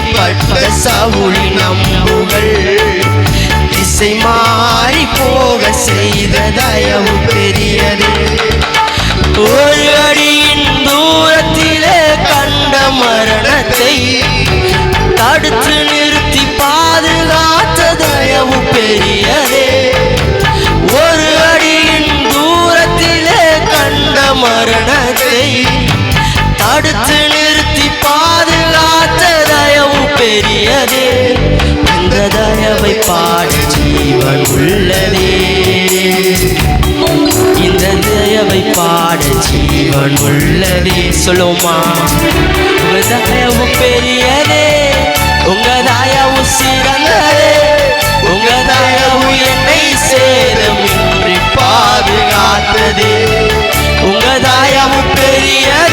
பிரியப்பட்ட சவுலின் அம்புகள் திசை மாறி போக செய்த தயவு பெரியதே. ஒரு அடியின் தூரத்திலே கண்ட மரணத்தை தடுத்து நிறுத்தி பாதுகாத்த தயவு பெரியதே. ஒரு அடியின் தூரத்திலே கண்ட மரணத்தை தடுத்து நிறுத்தி பாதுகாத்த தயவு பெரியதே. இந்த தயவை பாட ஜீவன் உள்ளதே. இந்த தயவை பாட ஜீவன் உள்ளதே. சொல்லுமா, உங்க தயவு பெரியதே, உங்க தயவு சிறந்ததே, உங்க தயவு என்னை சேதமின்றி பாதுகாத்ததே. உங்க தயவு பெரியதே,